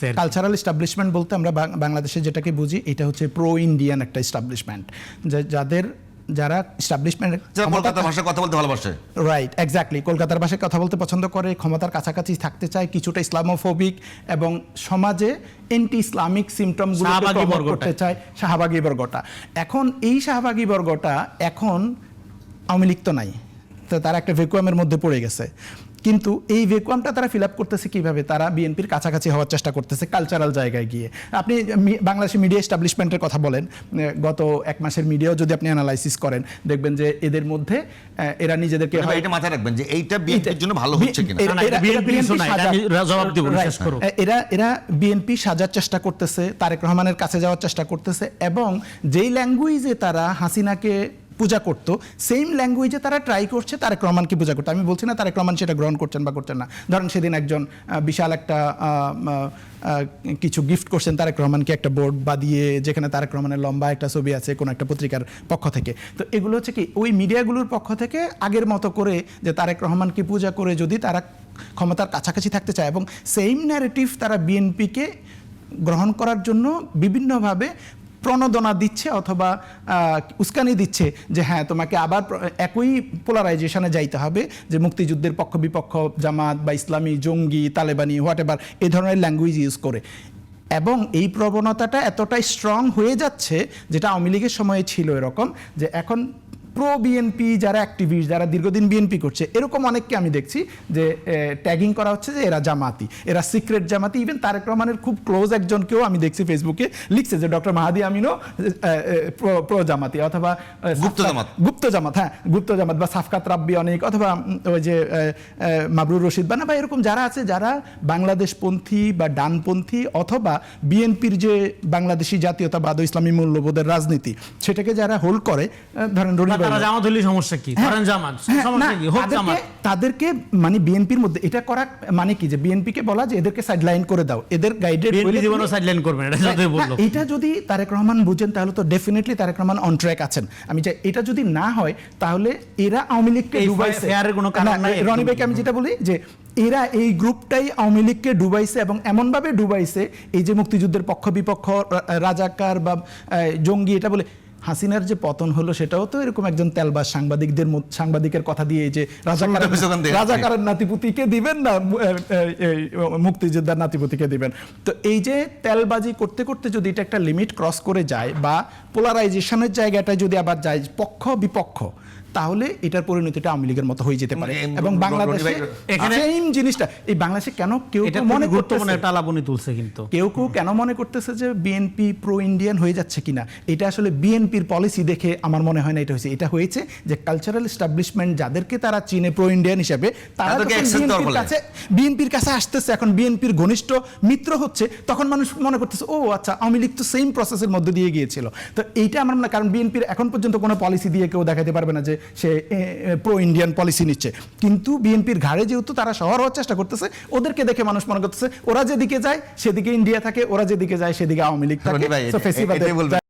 করছে। Cultural establishment বলতে আমরা বাংলাদেশে যেটাকে বুঝি এটা হচ্ছে প্রো ইন্ডিয়ান একটা এস্টাবলিশমেন্ট, যারা এস্টাবলিশমেন্ট কলকাতার ভাষায় কথা বলতে ভালোবাসে, রাইট, এক্স্যাক্টলি, কলকাতার ভাষায় কথা বলতে পছন্দ করে, ক্ষমতার কাছাকাছি থাকতে চায়, কিছুটা ইসলামোফোবিক এবং সমাজে এন্টি ইসলামিক সিমটমগুলো করতে চায়, শাহবাগী বর্গটা। এখন এই শাহবাগী বর্গটা এখন আওয়ামী লীগ তো নাই, তো তারা একটা ভ্যাকুয়ামের মধ্যে পড়ে গেছে। কিন্তু এই ভ্যাকুয়ামটা তারা ফিল আপ করতেছে কীভাবে? তারা বিএনপির কাছাকাছি হওয়ার চেষ্টা করতেছে কালচারাল জায়গায় গিয়ে। আপনি বাংলাদেশের মিডিয়া এস্টাবলিশমেন্টের কথা বলেন, গত এক মাসের মিডিয়াও যদি আপনি অ্যানালাইসিস করেন দেখবেন যে এদের মধ্যে এরা নিজেদেরকে, এটা মাথায় রাখবেন যে এইটা বিএনপির জন্য ভালো হচ্ছে কিনা। এরা বিএনপি সাজার চেষ্টা করতেছে, তারেক রহমানের কাছে যাওয়ার চেষ্টা করতেছে, এবং যেই ল্যাঙ্গুয়েজে তারা হাসিনাকে পূজা করতো সেম ল্যাঙ্গুয়েজে তারা ট্রাই করছে তারেক রহমানকে পূজা করতে। আমি বলছি না তারেক রহমান সেটা গ্রহণ করছেন বা করছেন না। ধরেন সেদিন একজন বিশাল একটা কিছু গিফট করছেন তারেক রহমানকে, একটা বোর্ড বাঁধিয়ে যেখানে তারেক রহমানের লম্বা একটা ছবি আছে কোনো একটা পত্রিকার পক্ষ থেকে। তো এগুলো হচ্ছে কি ওই মিডিয়াগুলোর পক্ষ থেকে আগের মতো করে যে তারেক রহমানকে পূজা করে যদি তারা ক্ষমতার কাছাকাছি থাকতে চায়, এবং সেম ন্যারেটিভ তারা বিএনপিকে গ্রহণ করার জন্য বিভিন্নভাবে প্রণোদনা দিচ্ছে অথবা উস্কানি দিচ্ছে যে হ্যাঁ তোমাকে আবার একই পোলারাইজেশনে যাইতে হবে, যে মুক্তিযুদ্ধের পক্ষ বিপক্ষ জামাত বা ইসলামী জঙ্গি তালেবানি হোয়াট এভার এই ধরনের ল্যাঙ্গুয়েজ ইউজ করে। এবং এই প্রবণতাটা এতটাই স্ট্রং হয়ে যাচ্ছে, যেটা আওয়ামী লীগের সময়ে ছিল এরকম, যে এখন প্রো বিএনপি যারা অ্যাক্টিভিস্ট, যারা দীর্ঘদিন বিএনপি করছে, এরকম অনেককে আমি দেখছি যে ট্যাগিং করা হচ্ছে যে এরা জামাতি, এরা সিক্রেট জামাতি। ইভেন তারেক রহমানের খুব ক্লোজ একজনকেও আমি দেখছি ফেসবুকে লিখছে যে ডক্টর মাহাদি আমিনও প্রো জামাতি অথবা গুপ্ত জামাত, হ্যাঁ গুপ্ত জামাত, বা সাফকাত রাব্বি অনেক, অথবা ওই যে মাবরুর রশিদ বানা, বা এরকম যারা আছে যারা বাংলাদেশপন্থী বা ডানপন্থী অথবা বিএনপির যে বাংলাদেশি জাতীয়তাবাদ ও ইসলামী মূল্যবোধের রাজনীতি সেটাকে যারা হোল্ড করে, ধরেন তাদেরকে মানে বিএনপির মধ্যে এটা করা মানে কি, যে বিএনপিকে বলা যে এদেরকে সাইডলাইন করে দাও, এদের গাইডেড সাইডলাইন করবেন, এটা যদি তারেক রহমান বুঝেন তাহলে তো definitely Tarique Rahman on track আছেন। আমি চাই এটা যদি না হয় তাহলে এরা আওয়ামী লীগকে ডুবাইছে। রনি ভাইকে আমি যেটা বলি যে এরা এই গ্রুপটাই আওয়ামী লীগকে ডুবাইছে, এবং এমনভাবে ডুবাইছে এই যে মুক্তিযুদ্ধের পক্ষ বিপক্ষ রাজাকার বা জঙ্গি এটা বলে। হাসিনার যে পতন হলো সেটাও তো এরকম একজন তেলবাজ সাংবাদিকের কথা দিয়ে যে রাজাকারের নাতিপুতিকে দিবেন না মুক্তিযোদ্ধার নাতিপুতিকে দিবেন। তো এই যে তেলবাজি করতে করতে যদি এটা একটা লিমিট ক্রস করে যায় বা পোলারাইজেশনের জায়গাটায় যদি আবার যায় পক্ষ বিপক্ষ, তাহলে এটার পরিণতিটা আওয়ামী লীগের মতো হয়ে যেতে পারে। এবং বাংলাদেশে সেম জিনিসটা এই বাংলাদেশে কেন কেউ মনে করতেছে, কিন্তু কেউ কেন মনে করতেছে যে বিএনপি প্রো ইন্ডিয়ান হয়ে যাচ্ছে কিনা, এটা আসলে বিএনপির পলিসি দেখে আমার মনে হয় না এটা হয়েছে। এটা হয়েছে যে কালচারাল এস্টাবলিশমেন্ট যাদেরকে তারা চিনে প্রো ইন্ডিয়ান হিসেবে, তারা বিএনপির কাছে আসতেছে, এখন বিএনপির ঘনিষ্ঠ মিত্র হচ্ছে, তখন মানুষ মনে করতেছে ও আচ্ছা আওয়ামী লীগ তো সেম প্রসেসের মধ্যে দিয়ে গিয়েছিল। তো এইটা আমার মনে হয়, কারণ বিএনপির এখন পর্যন্ত কোনো পলিসি দিয়ে কেউ দেখাতে পারবে না যে সে প্রো ইন্ডিয়ান পলিসি নিচ্ছে, কিন্তু বিএনপির ঘাড়ে যেহেতু তারা শহর হওয়ার চেষ্টা করতেছে, ওদেরকে দেখে মানুষ মনে করতেছে ওরা যেদিকে যায় সেদিকে ইন্ডিয়া থাকে, ওরা যেদিকে যায় সেদিকে আওয়ামী লীগ থাকে।